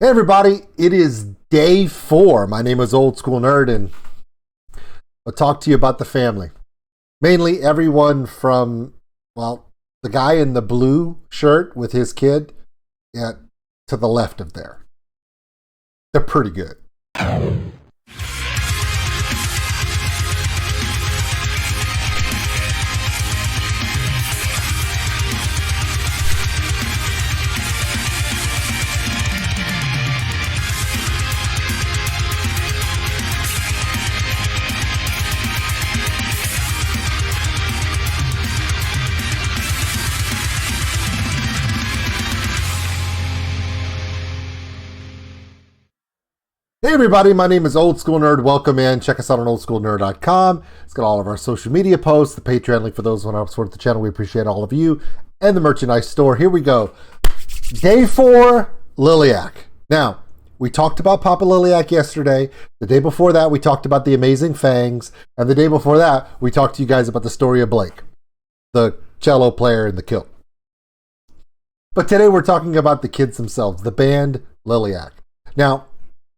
Hey everybody, it is day 4. My name is Old School Nerd and I'll talk to you about the family. Mainly everyone from, well, the guy in the blue shirt with his kid to the left of there. They're pretty good. Hey everybody, my name is Old School Nerd. Welcome in. Check us out on OldSkuleNerd.com. It's got all of our social media posts, the Patreon link for those who want to support the channel. We appreciate all of you. And the merchandise store. Here we go. Day 4, Liliac. Now, we talked about Papa Liliac yesterday. The day before that, we talked about the amazing fangs. And the day before that, we talked to you guys about the story of Blake, the cello player in the kilt. But today we're talking about the kids themselves, the band Liliac. Now,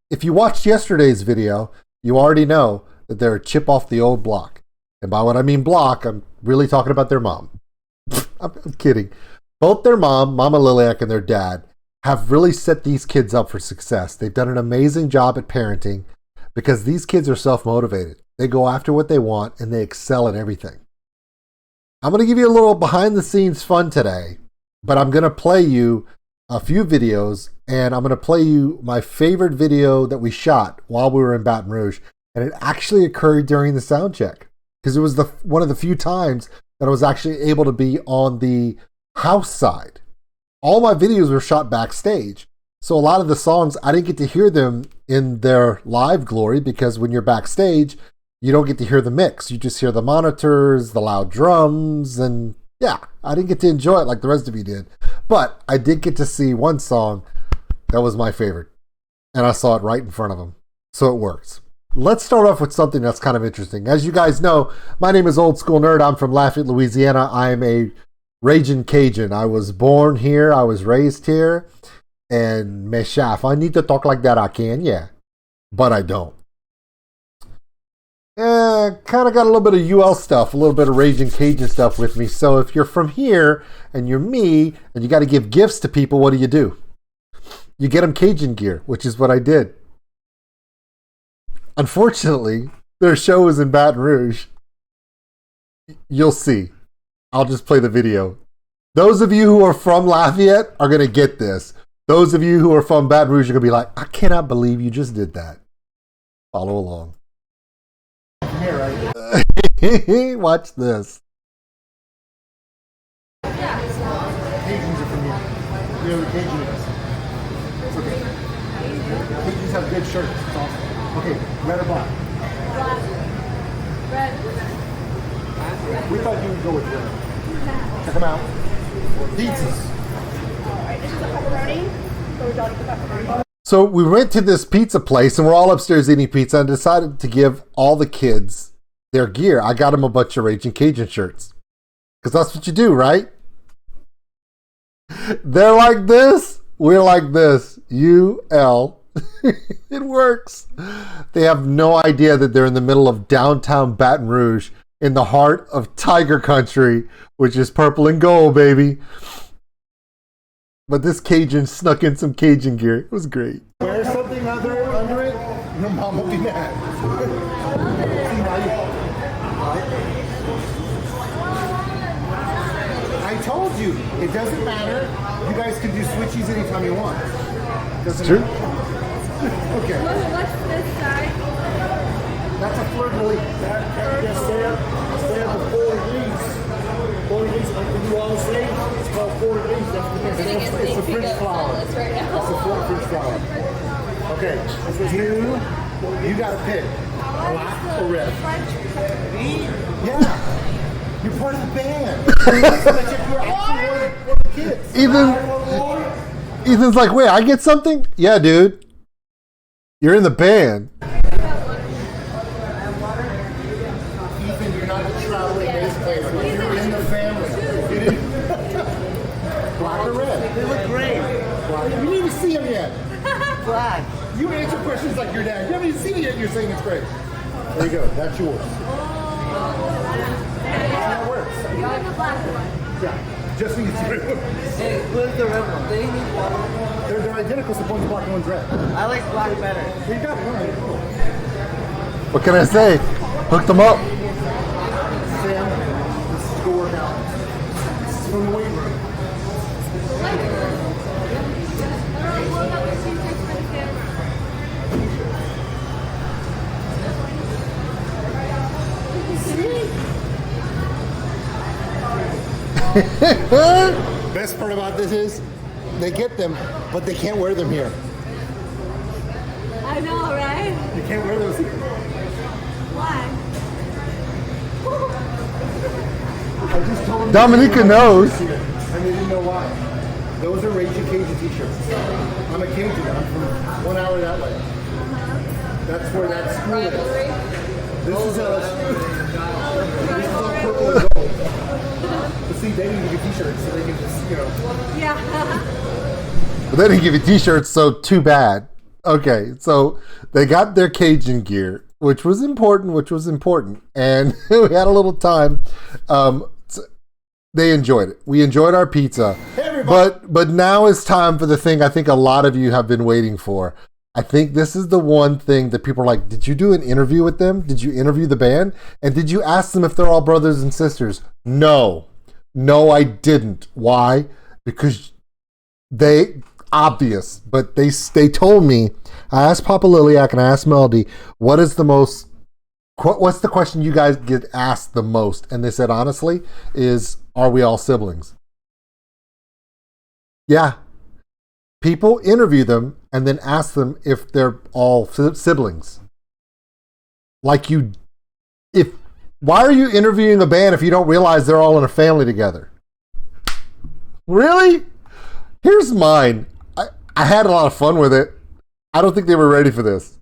if you watched yesterday's video, you already know that they're a chip off the old block. And by what I mean block, I'm really talking about their mom. I'm kidding. Both their mom, Mama Liliac, and their dad have really set these kids up for success. They've done an amazing job at parenting because these kids are self-motivated. They go after what they want and they excel at everything. I'm going to give you a little behind-the-scenes fun today, but I'm going to play you a few videos, and I'm going to play you my favorite video that we shot while we were in Baton Rouge, and it actually occurred during the sound check because it was one of the few times that I was actually able to be on the house side. All my videos were shot backstage, so a lot of the songs I didn't get to hear them in their live glory because when you're backstage, you don't get to hear the mix. You just hear the monitors, the loud drums, and yeah, I didn't get to enjoy it like the rest of you did. But I did get to see one song that was my favorite. And I saw it right in front of them. So it works. Let's start off with something that's kind of interesting. As you guys know, my name is Old School Nerd. I'm from Lafayette, Louisiana. I am a raging Cajun. I was born here. I was raised here. And mesha, if I need to talk like that, I can, yeah. But I don't. Kind of got a little bit of UL stuff, a little bit of Raging Cajun stuff with me. So if you're from here and you're me and you got to give gifts to people, what do? You get them Cajun gear, which is what I did. Unfortunately, their show is in Baton Rouge. You'll see. I'll just play the video. Those of you who are from Lafayette are going to get this. Those of you who are from Baton Rouge are going to be like, I cannot believe you just did that. Follow along. Here, right? Watch this. Yeah. Cajuns are from here. You know what Cajun is? It's okay. Cajuns have good shirts. It's awesome. Okay, red or black? Black. Red. We thought you would go with red. Check them out. Pizzas. This is a pepperoni. So would y'all like the pepperoni? So we went to this pizza place and we're all upstairs eating pizza and decided to give all the kids their gear. I got them a bunch of Raging Cajun shirts. Because that's what you do, right? They're like this. We're like this. UL. It works. They have no idea that they're in the middle of downtown Baton Rouge in the heart of Tiger Country, which is purple and gold, baby. But this Cajun snuck in some Cajun gear. It was great. Wear something under it, your mom will be mad. I told you, it doesn't matter. You guys can do switchies anytime you want. It's true. Okay. What's this side? That's a flirt lily. Stay up with 4 degrees. 4 degrees, like you all say, it's called 4 degrees. It's a French flower. It's a French flower. Okay, you got to pick black or red. Yeah, you're part of the band. Ethan's like, wait, I get something? Yeah, dude. You're in the band. Ethan, you're not a traveling bass player. You're in the family. Black or red? They look great. Black. We need to see them yet. black. You answer questions like your dad. You haven't even seen it yet. You're saying it's great. There you go. That's yours. That's how it works. You want the black one. Yeah. Just these two. Hey, what's the red one? They need one. They're identical, so one's black and one's red. I like black better. You got it. All right. What can I say? Hooked them up. Sam, this is to go work out. This is from the weight room. Best part about this is they get them, but they can't wear them here. I know, right? You can't wear those here. Why? I just told them. Dominica knows. And they didn't know why. Those are Raging Cajun t-shirts. I'm a Cajun. I'm from 1 hour that way. That's where that school is. This is all purple and gold. But see, they didn't give you t-shirts, so they can just, Yeah. But they didn't give you t-shirts, so too bad. Okay, so they got their Cajun gear, which was important, and we had a little time. They enjoyed it. We enjoyed our pizza. Hey, everybody. But now it's time for the thing I think a lot of you have been waiting for. I think this is the one thing that people are like, did you do an interview with them? Did you interview the band? And did you ask them if they're all brothers and sisters? No, I didn't. Why? Because obvious, but they told me, I asked Papa Liliac and I asked Melody, what's the question you guys get asked the most? And they said, honestly, is, are we all siblings? Yeah. People interview them and then ask them if they're all siblings. Why are you interviewing a band if you don't realize they're all in a family together? Really? Here's mine. I had a lot of fun with it. I don't think they were ready for this.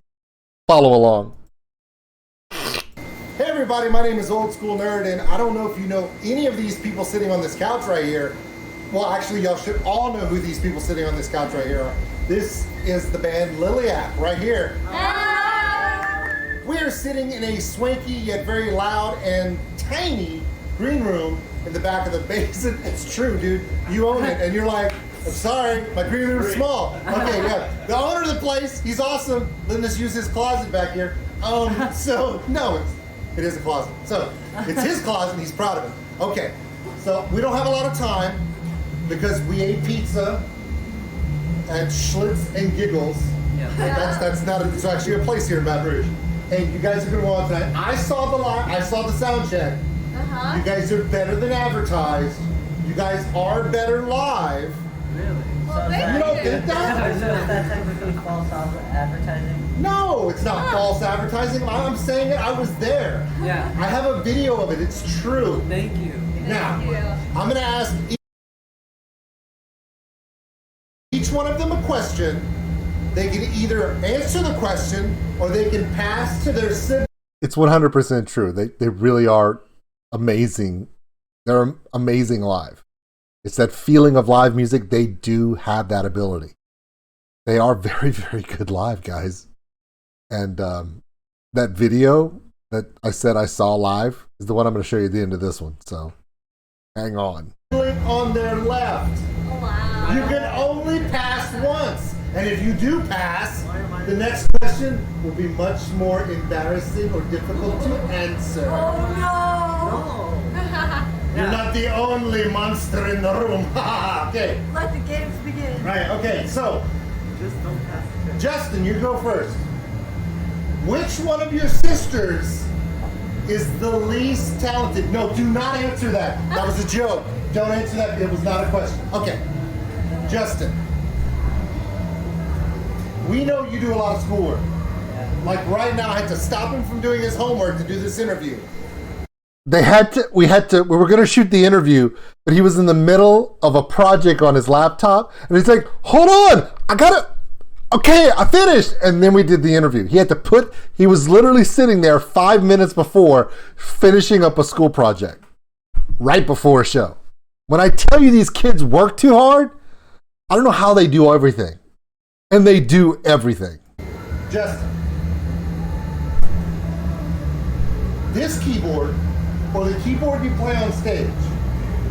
Follow along. Hey everybody, my name is OldSkuleNerd, and I don't know if you know any of these people sitting on this couch right here. Well, actually, y'all should all know who these people sitting on this couch right here are. This is the band Liliac right here. We are sitting in a swanky yet very loud and tiny green room in the back of the basement. It's true, dude. You own it, and you're like, I'm sorry, my green room is small. Okay, yeah. The owner of the place, he's awesome. Letting us use his closet back here. So no, it is a closet. So it's his closet, and he's proud of it. Okay, so we don't have a lot of time because we ate pizza at Schlitz and Giggles. Yeah. That's not it's actually a place here in Baton Rouge. And you guys are gonna go on tonight. I saw the sound check. Uh-huh. You guys are better than advertised. You guys are better live. Really? Well, You don't think that? Is that technically false advertising? No, it's not false advertising. I'm saying it. I was there. Yeah. I have a video of it. It's true. Thank you. Now, you. I'm gonna ask each one of them a question. They can either answer the question or they can pass to their sibling. It's 100% true. They really are amazing. They're amazing live. It's that feeling of live music. They do have that ability. They are very, very good live, guys. And that video that I said I saw live is the one I'm going to show you at the end of this one. So hang on. On their left. Oh, wow. You can only pass once. And if you do pass, the next question will be much more embarrassing or difficult to answer. Oh, no. You're not the only monster in the room. Okay. Let the games begin. Right, okay, so Just don't pass it. Justin, you go first. Which one of your sisters is the least talented? No, do not answer that. That was a joke. Don't answer that. It was not a question. Okay. Justin, we know you do a lot of schoolwork. Like right now, I had to stop him from doing his homework to do this interview. We were going to shoot the interview, but he was in the middle of a project on his laptop. And he's like, hold on, okay, I finished. And then we did the interview. He was literally sitting there 5 minutes before finishing up a school project, right before a show. When I tell you these kids work too hard, I don't know how they do everything. And they do everything. Justin, this keyboard or the keyboard you play on stage,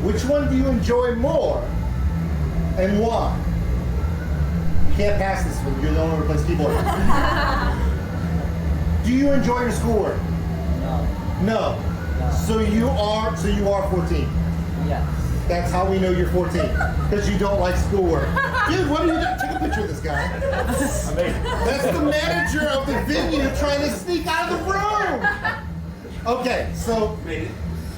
which one do you enjoy more and why? You can't pass this one. You're the only one who plays keyboard. Do you enjoy your schoolwork? No. So you are 14. Yes. That's how we know you're 14. Because you don't like schoolwork. Dude, what are you doing? Take a picture of this guy. That's the manager of the venue trying to sneak out of the room. Okay, so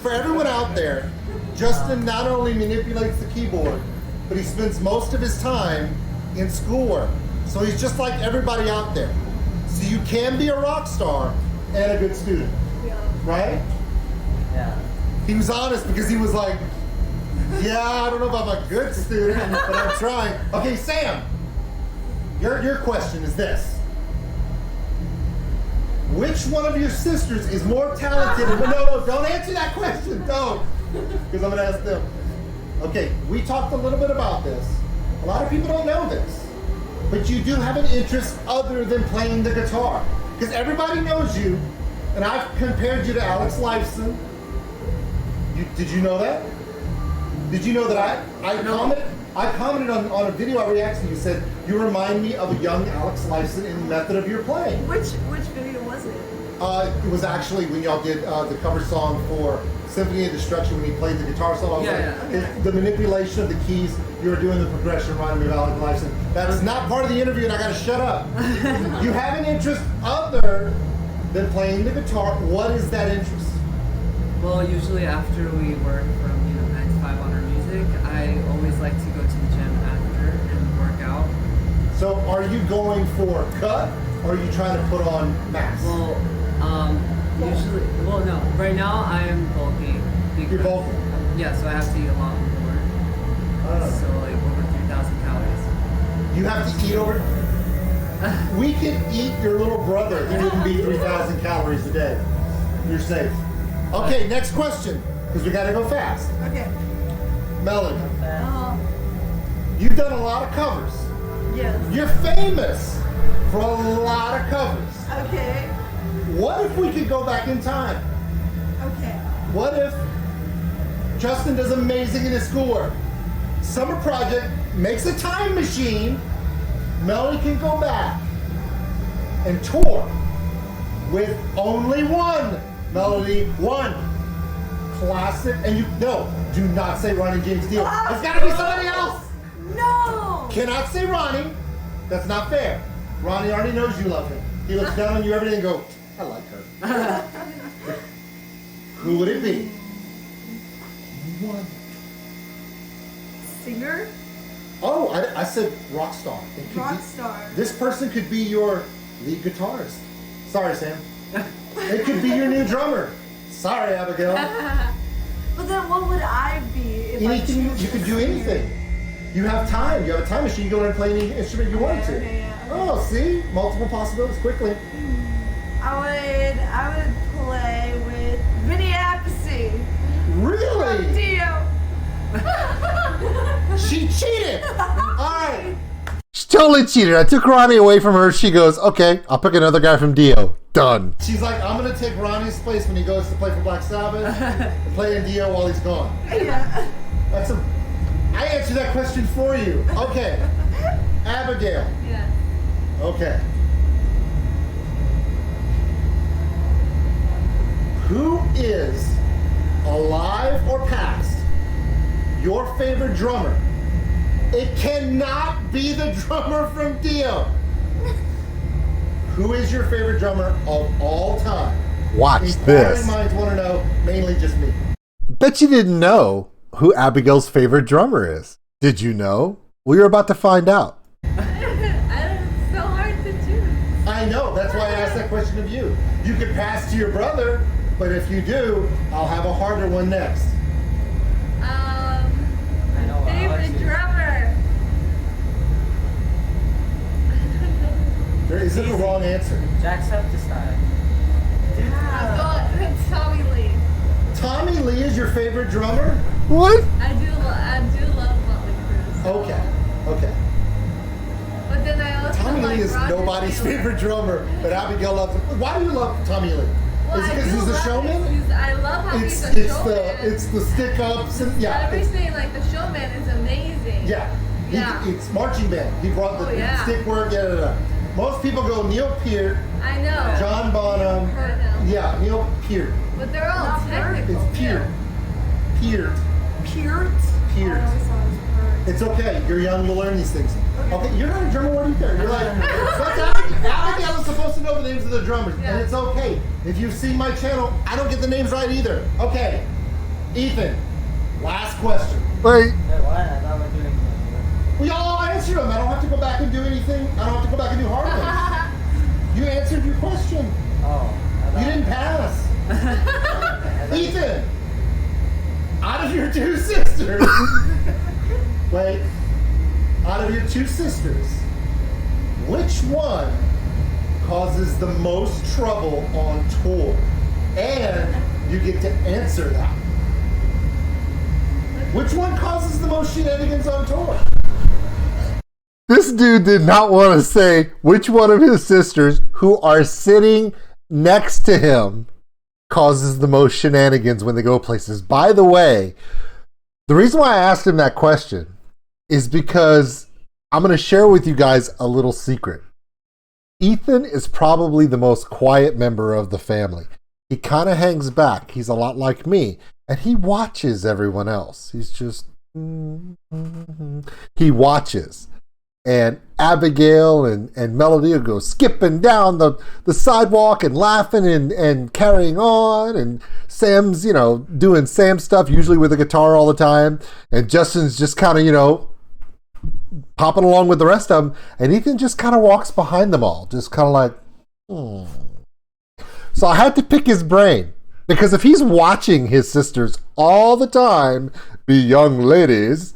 for everyone out there, Justin not only manipulates the keyboard, but he spends most of his time in schoolwork. So he's just like everybody out there. So you can be a rock star and a good student. Right? Yeah. He was honest because he was like, yeah, I don't know about my good student, but I'm trying. Okay, Sam, your question is this. Which one of your sisters is more talented? No, don't answer that question. Don't. Because I'm going to ask them. Okay, we talked a little bit about this. A lot of people don't know this. But you do have an interest other than playing the guitar. Because everybody knows you. And I've compared you to Alex Lifeson. Did you know that? Did you know that I commented on a video I reacted to. You said, you remind me of a young Alex Lifeson in the method of your playing. Which video was it? It was actually when y'all did the cover song for Symphony of Destruction when he played the guitar solo. The manipulation of the keys, you were doing the progression reminded me of Alex Lifeson. That was not part of the interview and I gotta shut up. You have an interest other than playing the guitar. What is that interest? Well, usually after we work from 9 to 5 on our music, I always like to go to the gym after and work out. So are you going for cut or are you trying to put on mass? Well, no. Right now I am bulking. You're bulking? Yeah, so I have to eat a lot more. So like over 3,000 calories. You have to eat over? We can eat your little brother. He wouldn't be 3,000 calories a day. You're safe. Okay, next question, because we gotta go fast. Okay. Melody, you've done a lot of covers. Yes. You're famous for a lot of covers. Okay. What if we could go back in time? Okay. What if Justin does amazing in his schoolwork? Summer project makes a time machine. Melody can go back and tour with only one Melody, one classic, and do not say Ronnie James Dio. It's gotta be somebody else. No. Cannot say Ronnie. That's not fair. Ronnie already knows you love him. He looks down on you every day and go, I like her. Who would it be? One. Singer? Oh, I said rock star. Rock star. This person could be your lead guitarist. Sorry, Sam. It could be your new drummer. Sorry, Abigail. But then what would I be if Anything, I you could do anything. You have time. You have a time machine. You go in and play any instrument you want to. Yeah. Oh, see? Multiple possibilities quickly. I would play with Vinny Appice. Really? Dio. She cheated. All right. She totally cheated. I took Ronnie away from her. She goes, okay, I'll pick another guy from Dio. Done. She's like, I'm going to take Ronnie's place when he goes to play for Black Sabbath and play in Dio while he's gone. Yeah. I answered that question for you. Okay. Abigail. Yeah. Okay. Who is, alive or past, your favorite drummer? It cannot be the drummer from Dio. Who is your favorite drummer of all time? Watch this. Inquiring minds want to know, mainly just me. Bet you didn't know who Abigail's favorite drummer is. Did you know? Well, you're about to find out. It's so hard to choose. I know, that's why I asked that question of you. You could pass to your brother, but if you do, I'll have a harder one next. Favorite drummer. There isn't a wrong answer. Jacksepticeye. It's Tommy Lee. Tommy Lee is your favorite drummer? What? I do love Motley Crue. Okay. But then I also Tommy Lee is nobody's favorite drummer, but Abigail loves him. Why do you love Tommy Lee? Well, Is it because he's a showman? I love how he's a showman. It's the stick ups and Everything, like the showman is amazing. Yeah. Yeah. It's marching band. He brought the stick work. Most people go Neil Peart. I know. John Bonham. I know. Yeah, Neil Peart. But they're all technical. It's Peart. Peart. Peart? Peart. It's okay. You're young. You'll learn these things. Okay. You're not a drummer. What are you there? You're like, Abigail is supposed to know the names of the drummers, and it's okay. If you've seen my channel, I don't get the names right either. Okay. Ethan, last question. Wait. We all answered them. I don't have to go back and do anything. I don't have to go back and do hard things. You answered your question. You didn't pass. Ethan, out of your two sisters, out of your two sisters, which one causes the most trouble on tour? And you get to answer that. Which one causes the most shenanigans on tour? This dude did not want to say which one of his sisters who are sitting next to him causes the most shenanigans when they go places. By the way, the reason why I asked him that question is because I'm going to share with you guys a little secret. Ethan is probably the most quiet member of the family. He kind of hangs back. He's a lot like me, and he watches everyone else. He's just, he watches. And Abigail and Melody will go skipping down the sidewalk and laughing and carrying on. And Sam's, doing Sam stuff, usually with a guitar all the time. And Justin's just kind of, popping along with the rest of them. And Ethan just kind of walks behind them all, just kind of like, So I had to pick his brain. Because if he's watching his sisters all the time be young ladies,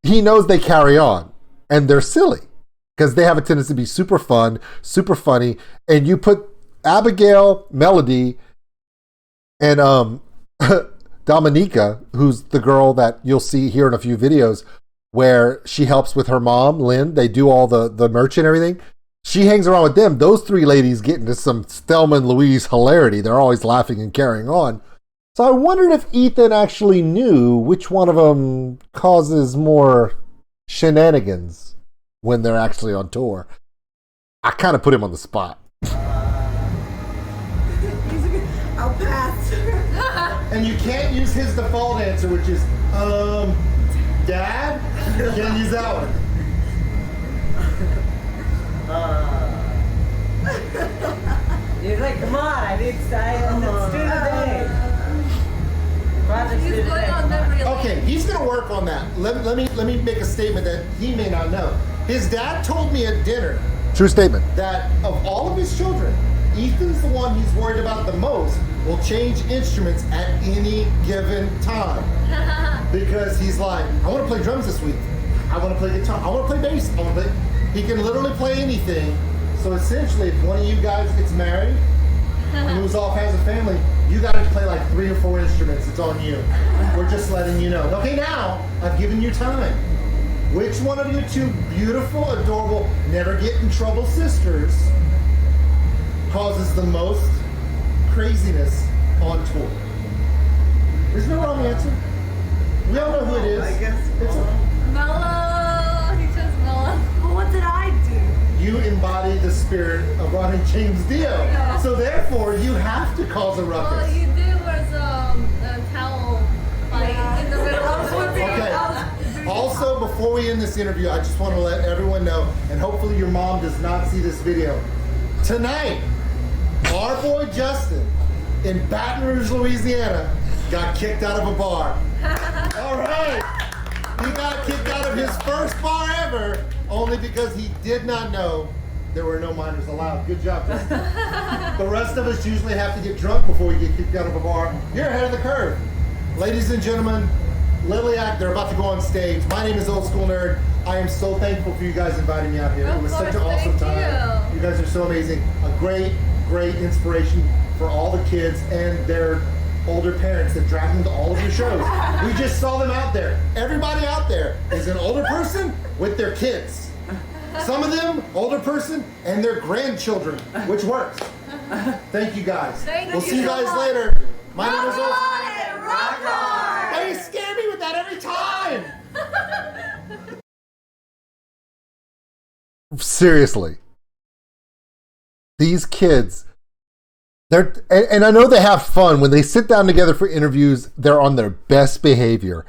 he knows they carry on. And they're silly because they have a tendency to be super fun, super funny. And you put Abigail, Melody, and Dominica, who's the girl that you'll see here in a few videos, where she helps with her mom, Lynn. They do all the merch and everything. She hangs around with them. Those three ladies get into some Thelma and Louise hilarity. They're always laughing and carrying on. So I wondered if Ethan actually knew which one of them causes more shenanigans when they're actually on tour. I kind of put him on the spot. I'll pass. And you can't use his default answer, which is, Dad? You can't use that one. He's like, come on, I need style. Let's do today. He's going on memory lane. Okay, he's going to work on that. Let me make a statement that he may not know. His dad told me at dinner. True statement. That of all of his children, Ethan's the one he's worried about the most. Will change instruments at any given time. Because he's like, I want to play drums this week. I want to play guitar. I want to play bass. I want to play. He can literally play anything. So essentially, if one of you guys gets married and moves off, has a family, you got to play like 3 or 4 instruments. It's on you. We're just letting you know. Okay, now I've given you time. Which one of your two beautiful, adorable, never get in trouble sisters causes the most craziness on tour? There's no wrong answer. We all know who it is. I guess. Mellow. He chose Mellow. Well, what did I do? You embody the spirit of Ronnie James Dio. Yeah. So therefore, you have to cause a ruckus. Well, you did wear some towel in the middle of the Okay. Also, before we end this interview, I just want to let everyone know, and hopefully your mom does not see this video. Tonight, our boy Justin in Baton Rouge, Louisiana, got kicked out of a bar. All right. He got kicked out of his first bar ever, only because he did not know there were no minors allowed. Good job, Justin. The rest of us usually have to get drunk before we get kicked out of a bar. You're ahead of the curve. Ladies and gentlemen, Liliac, they're about to go on stage. My name is OldSkuleNerd. I am so thankful for you guys inviting me out here. It was such an awesome time. You guys are so amazing. A great, great inspiration for all the kids and their older parents that drag them to all of your shows. We just saw them out there. Everybody out there is an older person with their kids. Some of them, older person, and their grandchildren, which works. Thank you guys. We'll see you guys later. My name is OldSkuleNerd. Rock on! Why you scare me with that every time? Seriously. These kids, and I know they have fun. When they sit down together for interviews, they're on their best behavior.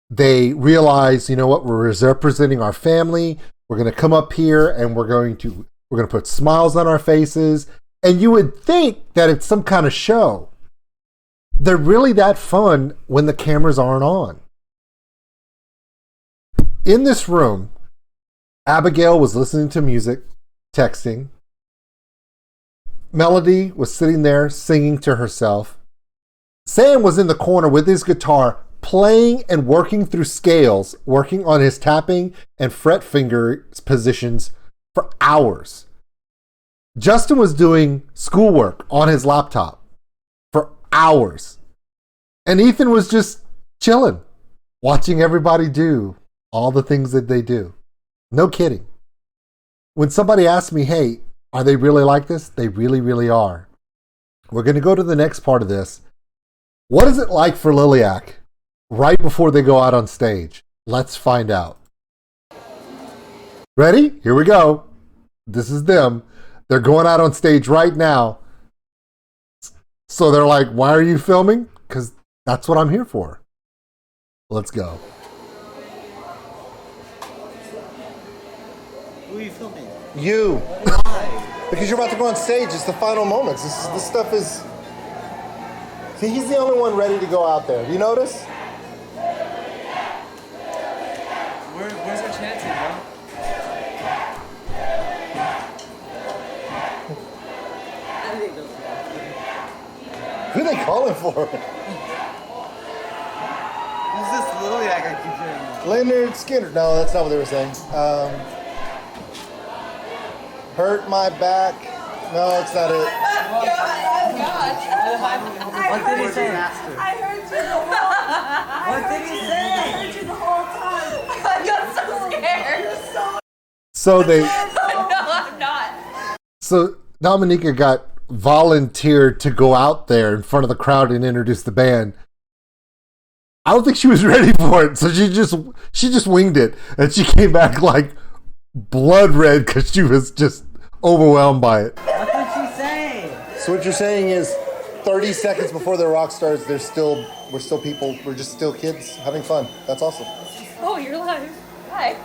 They realize, you know what, we're representing our family. We're going to come up here and we're going to put smiles on our faces. And you would think that it's some kind of show. They're really that fun when the cameras aren't on. In this room, Abigail was listening to music, texting. Melody was sitting there singing to herself. Sam was in the corner with his guitar, playing and working through scales, working on his tapping and fret finger positions for hours. Justin was doing schoolwork on his laptop for hours. And Ethan was just chilling, watching everybody do all the things that they do. No kidding. When somebody asks me, hey, are they really like this? They really, really are. We're going to go to the next part of this. What is it like for Liliac right before they go out on stage? Let's find out. Ready? Here we go. This is them. They're going out on stage right now. So they're like, why are you filming? Because that's what I'm here for. Let's go. Who are you filming? You. Why? Because you're about to go on stage. It's the final moments. This stuff is... See, he's the only one ready to go out there. Do you notice? Where's our chances, bro? Who are they calling for? Who's this Liliac I keep hearing? Leonard Skinner. No, that's not what they were saying. Hurt my back. No, it's not it. What did he say? I heard you the whole What did he say? I heard you the whole time. I got so scared. So they... No, I'm not. So Dominica got volunteered to go out there in front of the crowd and introduce the band. I don't think she was ready for it, so she just winged it, and she came back like blood red because she was just overwhelmed by it. What did she say? So what you're saying is 30 seconds before they're rock stars, we're still people, we're just still kids having fun. That's awesome. Oh, you're live. Hi.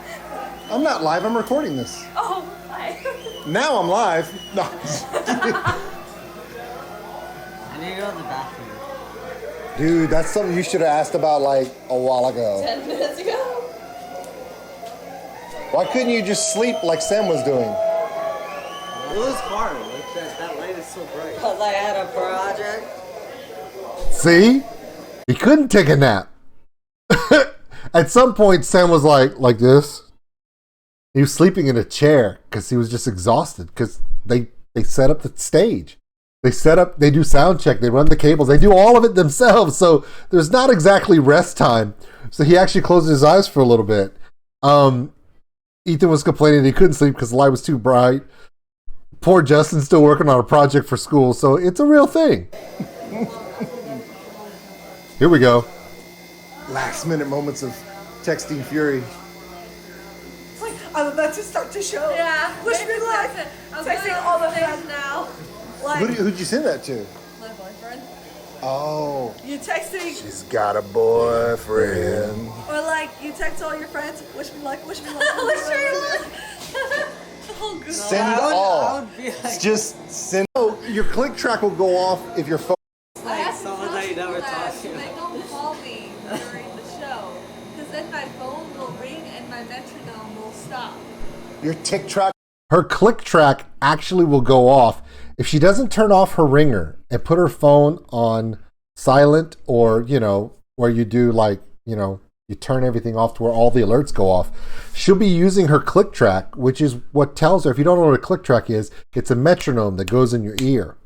I'm not live, I'm recording this. Oh, hi. Now I'm live. No. I need to go to the bathroom. Dude, that's something you should have asked about like a while ago. 10 minutes ago. Why couldn't you just sleep like Sam was doing? It was hard. Like that light is so bright. Because I had a project. See? He couldn't take a nap. At some point, Sam was like this. He was sleeping in a chair because he was just exhausted because they set up the stage. They do sound check, they run the cables, they do all of it themselves. So there's not exactly rest time. So he actually closed his eyes for a little bit. Ethan was complaining he couldn't sleep because the light was too bright. Poor Justin's still working on a project for school, so it's a real thing. Here we go. Last minute moments of texting fury. It's like, I'm about to start the show. Yeah. Wish me luck. I'm Texting all the things friends. now. Like, Who'd you send that to? My boyfriend. Oh, you texting, she's got a boyfriend. or like, you text all your friends, wish me luck, wish me luck. Wish me luck. Oh, good. Send I all. would be like, Just send. Oh, your click track will go off if your phone. I asked someone that you never talked to. They don't call me during the show. Because then my phone will ring and my metronome will stop. Your tick track. Her click track actually will go off if she doesn't turn off her ringer and put her phone on silent, or where you do you turn everything off to where all the alerts go off. She'll be using her click track, which is what tells her, if you don't know what a click track is, it's a metronome that goes in your ear.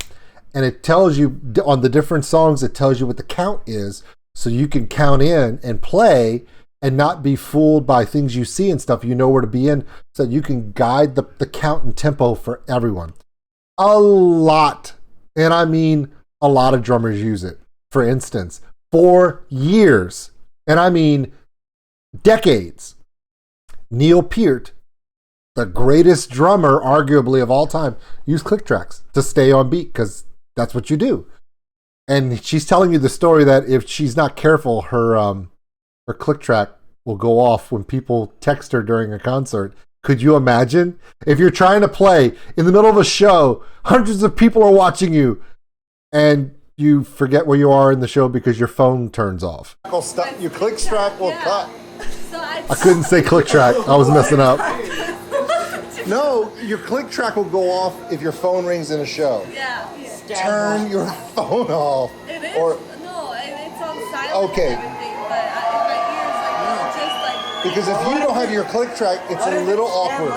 And it tells you on the different songs, it tells you what the count is, so you can count in and play and not be fooled by things you see and stuff. You know where to be in, so you can guide the count and tempo for everyone. A lot, and I mean a lot of drummers use it. For instance, for years, and I mean decades, Neil Peart, the greatest drummer arguably of all time, used click tracks to stay on beat because that's what you do. And she's telling you the story that if she's not careful, her click track will go off when people text her during a concert. Could you imagine? If you're trying to play in the middle of a show, hundreds of people are watching you, and you forget where you are in the show because your phone turns off. Your click track will cut. So I couldn't say click track. I was messing up. No, your click track will go off if your phone rings in a show. Yeah. Turn your phone off. It is. Or No, it's on silent Okay. and everything, but in my ears, like, it'll just like. because if you don't have your click track, it's a little awkward.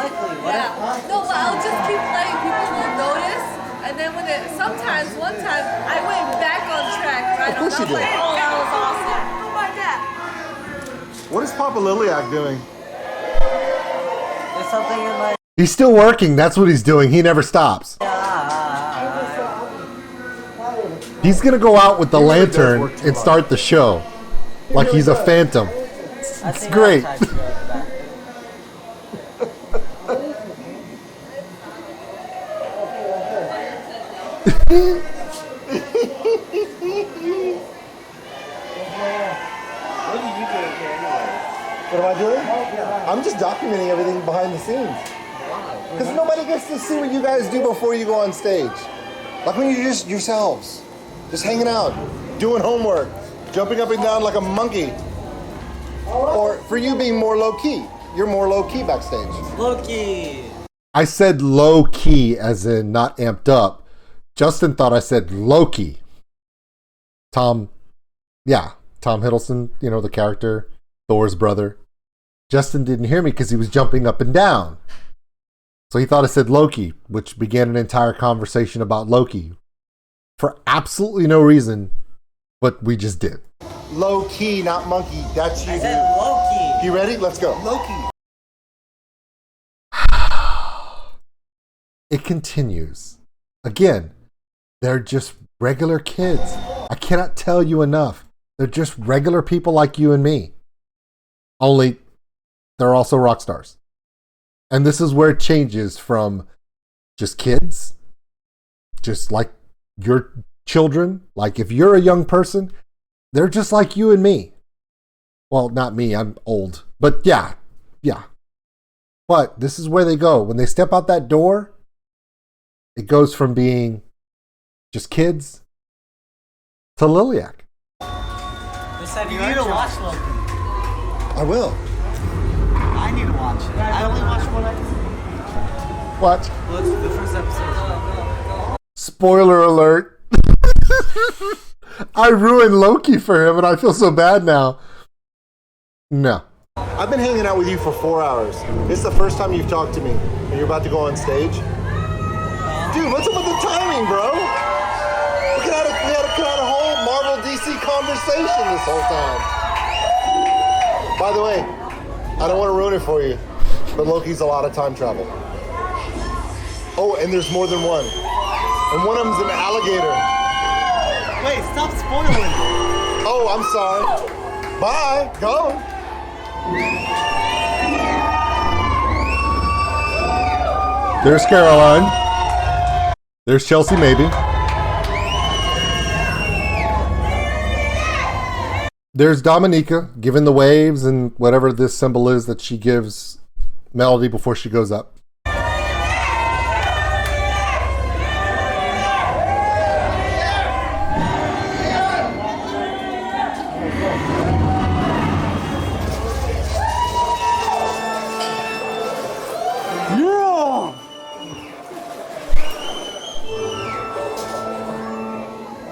Yeah. No, but I'll just keep playing. People will notice, and then when sometimes one time I went back on track, right? Of course you I was did. like, oh, that was awesome. Oh my god. What is Papa Liliac doing? There's something in my. He's still working. That's what he's doing. He never stops. He's going to go out with the lantern and start the show like he's a phantom. It's great. What am I doing? I'm just documenting everything behind the scenes. Because nobody gets to see what you guys do before you go on stage. Like when you're just yourselves, just hanging out, doing homework, jumping up and down like a monkey. Or for you being more low-key. You're more low-key backstage. Loki. I said low key as in not amped up. Justin thought I said Loki. Tom Hiddleston, you know, the character, Thor's brother. Justin didn't hear me because he was jumping up and down. So he thought I said Loki, which began an entire conversation about Loki for absolutely no reason, but we just did. Low-key, not monkey. That's you, I dude. said Loki. You ready? Let's go. Loki. It continues. Again, they're just regular kids. I cannot tell you enough. They're just regular people like you and me. Only they're also rock stars. And this is where it changes from just kids, just like your children. Like if you're a young person, they're just like you and me. Well, not me, I'm old. But yeah. But this is where they go. When they step out that door, it goes from being just kids to Liliac. They said you need to watch Loki. I will. I need to watch it. I only watched one episode. What? Well, it's the first episode. Spoiler alert. I ruined Loki for him and I feel so bad now. No. I've been hanging out with you for 4 hours. This is the first time you've talked to me, and you're about to go on stage. Dude, what's up with the timing, bro? We had a whole Marvel DC conversation this whole time. By the way, I don't want to ruin it for you, but Loki's a lot of time travel. Oh, and there's more than one. And one of them's an alligator. Wait, stop spoiling. Oh, I'm sorry. Bye. Go. There's Caroline. There's Chelsea, maybe. There's Dominica, giving the waves and whatever this symbol is that she gives Melody before she goes up.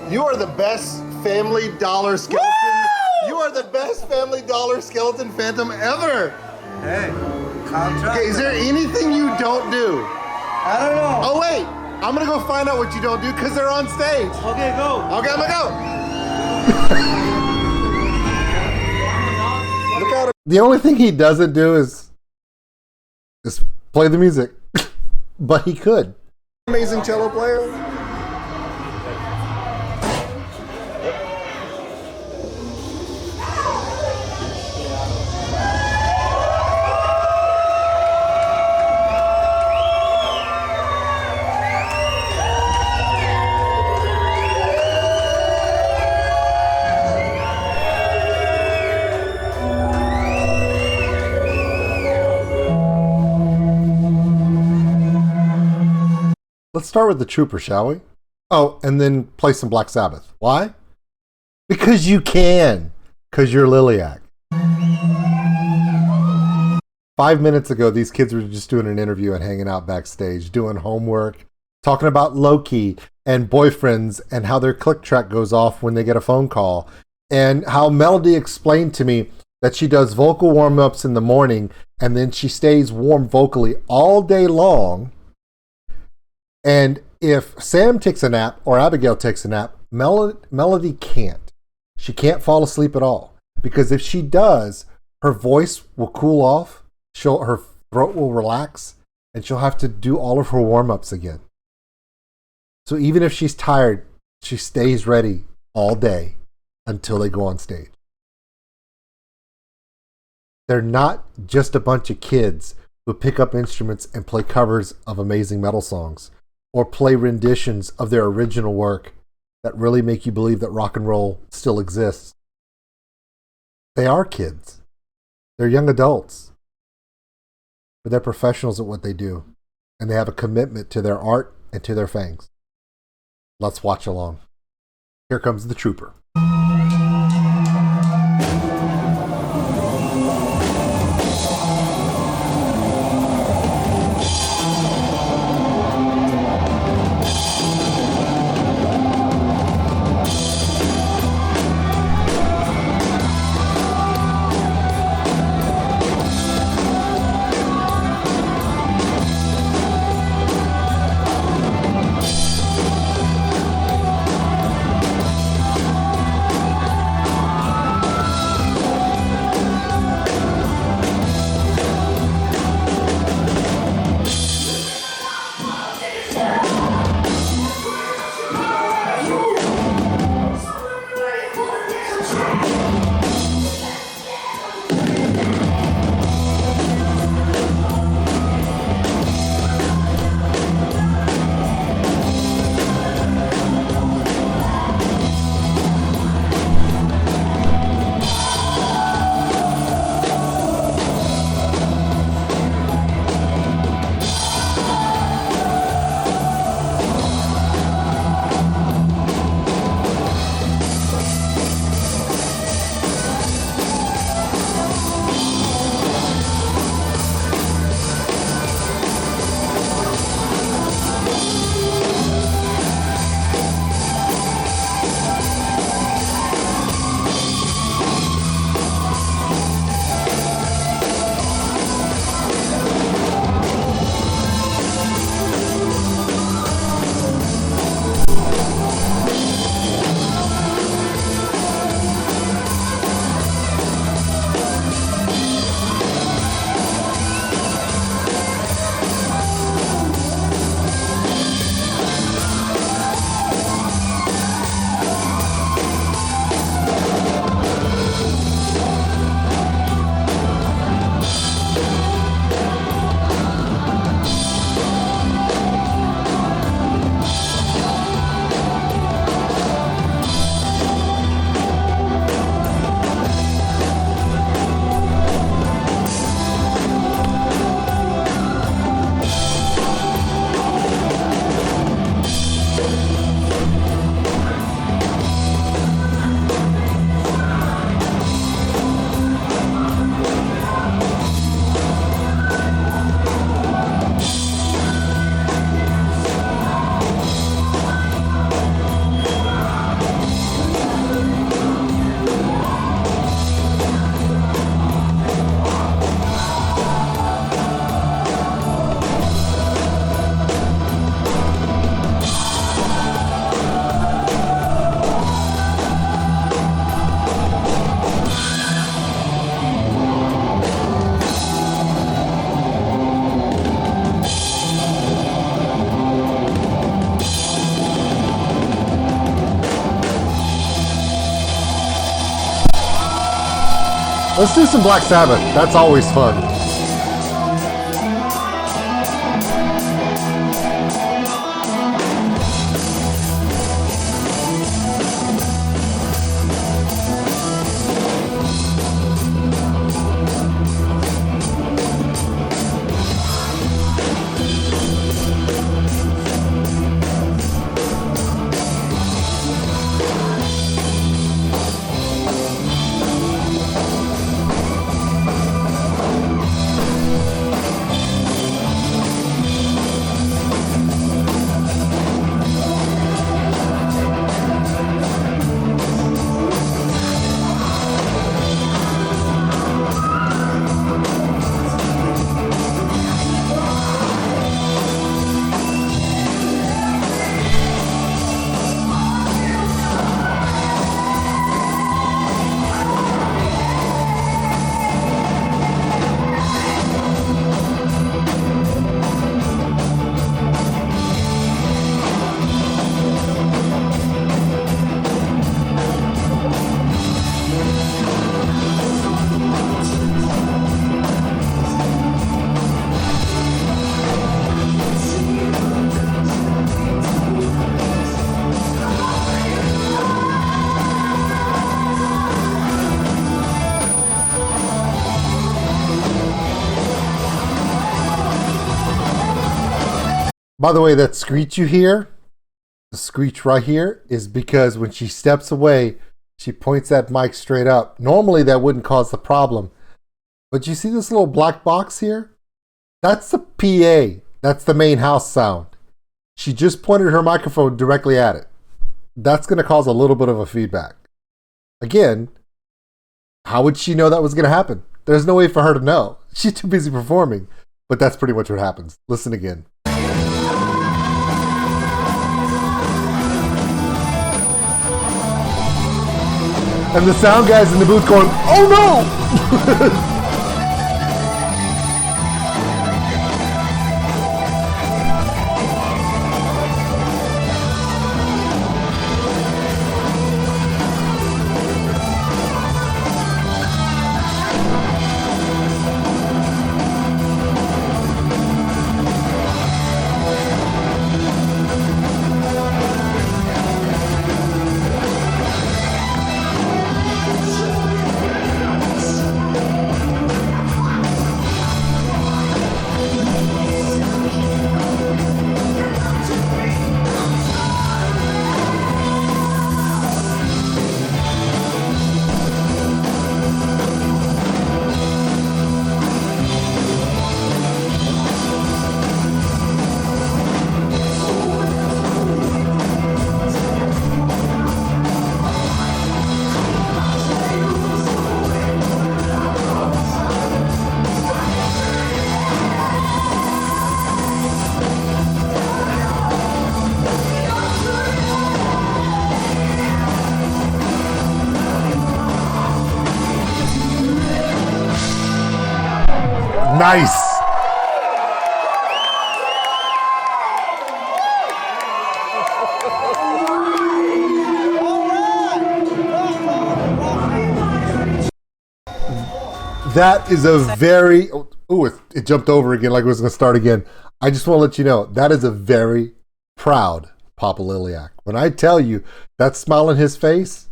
You are the best Family Dollar skeleton. Woo! You are the best Family Dollar skeleton phantom ever. Hey, contract. Okay, is there anything you don't do? I don't know. Oh wait, I'm gonna go find out what you don't do because they're on stage. Okay, go. Okay, I'm gonna go. Look out. The only thing he doesn't do is play the music. But he could. Amazing cello player. Let's start with the Trooper, shall we? Oh, and then play some Black Sabbath. Why? Because you can. Because you're Liliac. 5 minutes ago, these kids were just doing an interview and hanging out backstage, doing homework, talking about Loki and boyfriends and how their click track goes off when they get a phone call. And how Melody explained to me that she does vocal warm-ups in the morning and then she stays warm vocally all day long. And if Sam takes a nap or Abigail takes a nap, Melody can't. She can't fall asleep at all. Because if she does, her voice will cool off, her throat will relax, and she'll have to do all of her warm-ups again. So even if she's tired, she stays ready all day until they go on stage. They're not just a bunch of kids who pick up instruments and play covers of amazing metal songs, or play renditions of their original work that really make you believe that rock and roll still exists. They are kids. They're young adults. But they're professionals at what they do. And they have a commitment to their art and to their fangs. Let's watch along. Here comes the Trooper. Let's do some Black Sabbath. That's always fun. By the way, that screech you hear, the screech right here, is because when she steps away, she points that mic straight up. Normally that wouldn't cause the problem. But you see this little black box here? That's the PA. That's the main house sound. She just pointed her microphone directly at it. That's going to cause a little bit of a feedback. Again, how would she know that was going to happen? There's no way for her to know. She's too busy performing. But that's pretty much what happens. Listen again. And the sound guys in the booth going, "Oh no!" Nice. That is a very... Oh, it jumped over again like it was going to start again. I just want to let you know, that is a very proud Papa Liliac. When I tell you that smile on his face,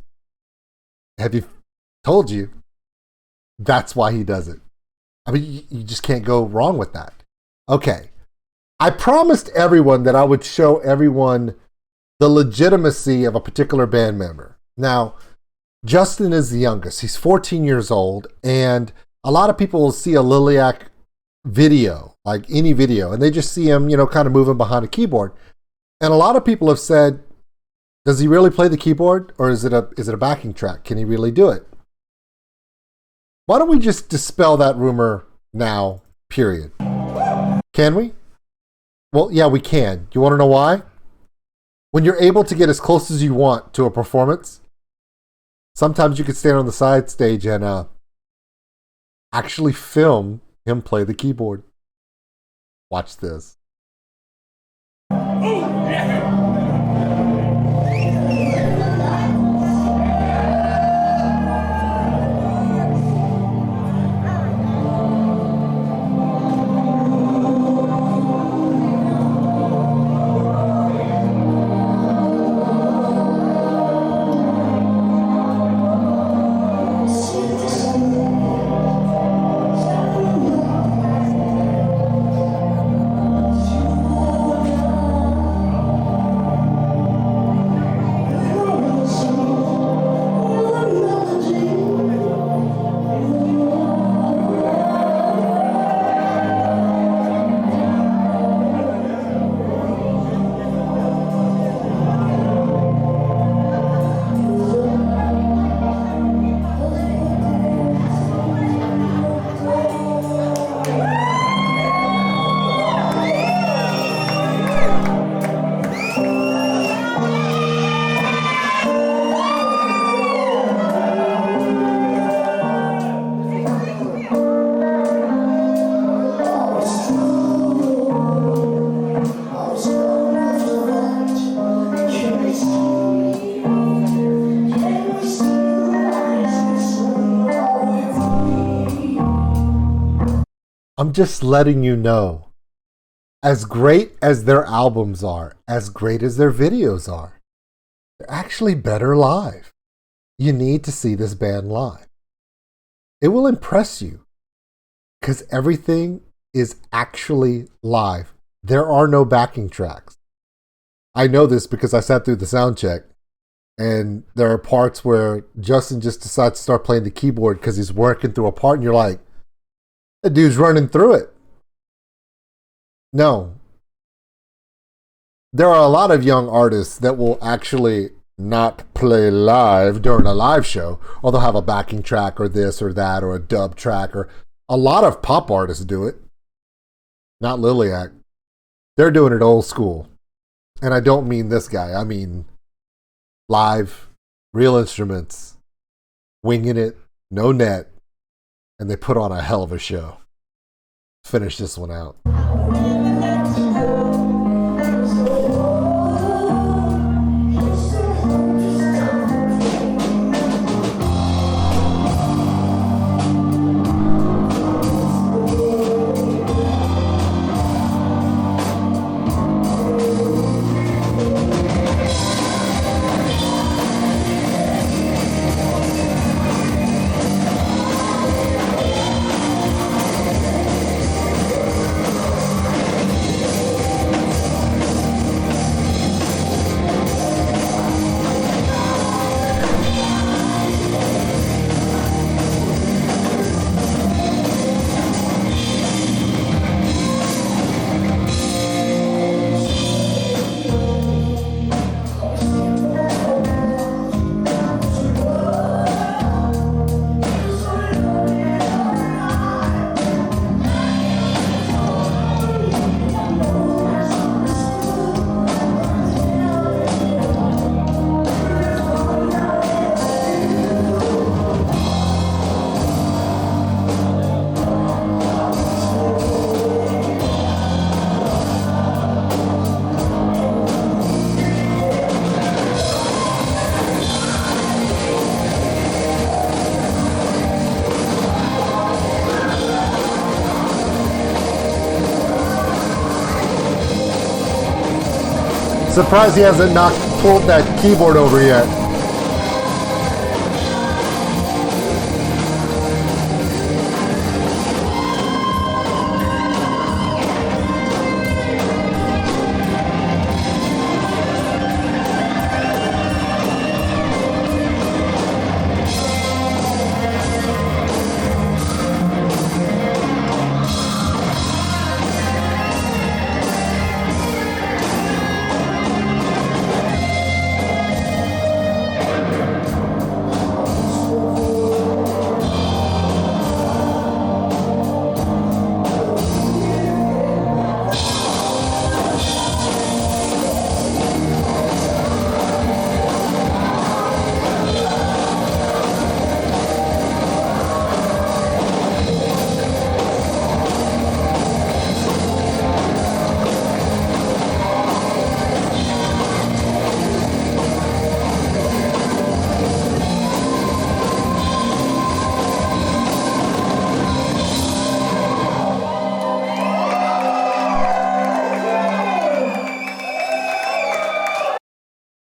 have you told you, that's why he does it. I mean, you just can't go wrong with that. Okay. I promised everyone that I would show everyone the legitimacy of a particular band member. Now, Justin is the youngest. He's 14 years old, and a lot of people will see a Liliac video, like any video, and they just see him, kind of moving behind a keyboard. And a lot of people have said, does he really play the keyboard, or is it a backing track? Can he really do it? Why don't we just dispel that rumor now, period? Can we? Well, yeah, we can. You want to know why? When you're able to get as close as you want to a performance, sometimes you can stand on the side stage and actually film him play the keyboard. Watch this. I'm just letting you know. As great as their albums are, as great as their videos are, they're actually better live. You need to see this band live. It will impress you because everything is actually live. There are no backing tracks. I know this because I sat through the sound check, and there are parts where Justin just decides to start playing the keyboard because he's working through a part, and you're like, that dude's running through it. No. There are a lot of young artists that will actually not play live during a live show, or they'll have a backing track or this or that or a dub track, or a lot of pop artists do it. Not Liliac. They're doing it old school. And I don't mean this guy. I mean live, real instruments, winging it, no net, and they put on a hell of a show. Finish this one out. Surprised he hasn't pulled that keyboard over yet.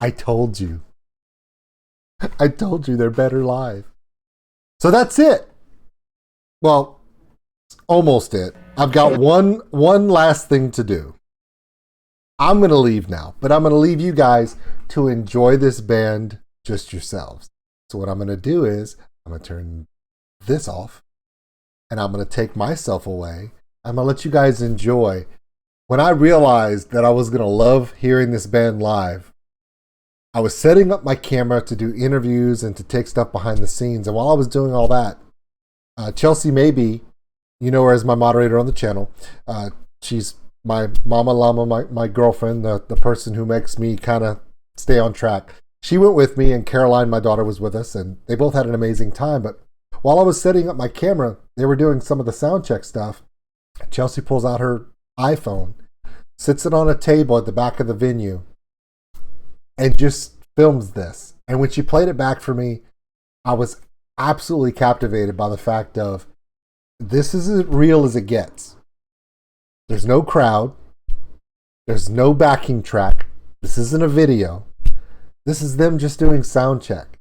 I told you. I told you they're better live. So that's it. Well, almost it. I've got one last thing to do. I'm going to leave now, but I'm going to leave you guys to enjoy this band just yourselves. So what I'm going to do is I'm going to turn this off, and I'm going to take myself away. I'm going to let you guys enjoy. When I realized that I was going to love hearing this band live, I was setting up my camera to do interviews and to take stuff behind the scenes. And while I was doing all that, Chelsea Maybe, you know her as my moderator on the channel. She's my mama llama, my girlfriend, the person who makes me kind of stay on track. She went with me, and Caroline, my daughter, was with us, and they both had an amazing time. But while I was setting up my camera, they were doing some of the sound check stuff. Chelsea pulls out her iPhone, sits it on a table at the back of the venue, and just films this. And when she played it back for me, I was absolutely captivated by the fact of This is as real as it gets. There's no crowd. There's no backing track. This isn't a video. This is them just doing sound check.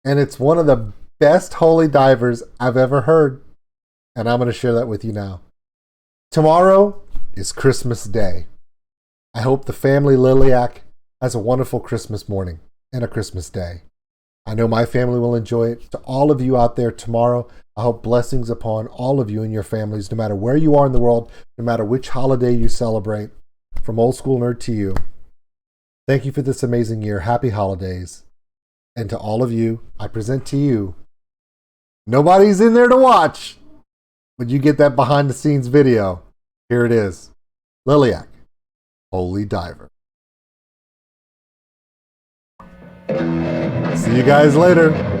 And it's one of the best holy divers I've ever heard. And I'm going to share that with you now. Tomorrow is Christmas Day. I hope the family Liliac has a wonderful Christmas morning and a Christmas day. I know my family will enjoy it. To all of you out there tomorrow, I hope blessings upon all of you and your families, no matter where you are in the world, no matter which holiday you celebrate. From Old School Nerd to you, thank you for this amazing year. Happy holidays. And to all of you, I present to you, nobody's in there to watch, but you get that behind the scenes video. Here it is. Liliac, Holy Diver. See you guys later.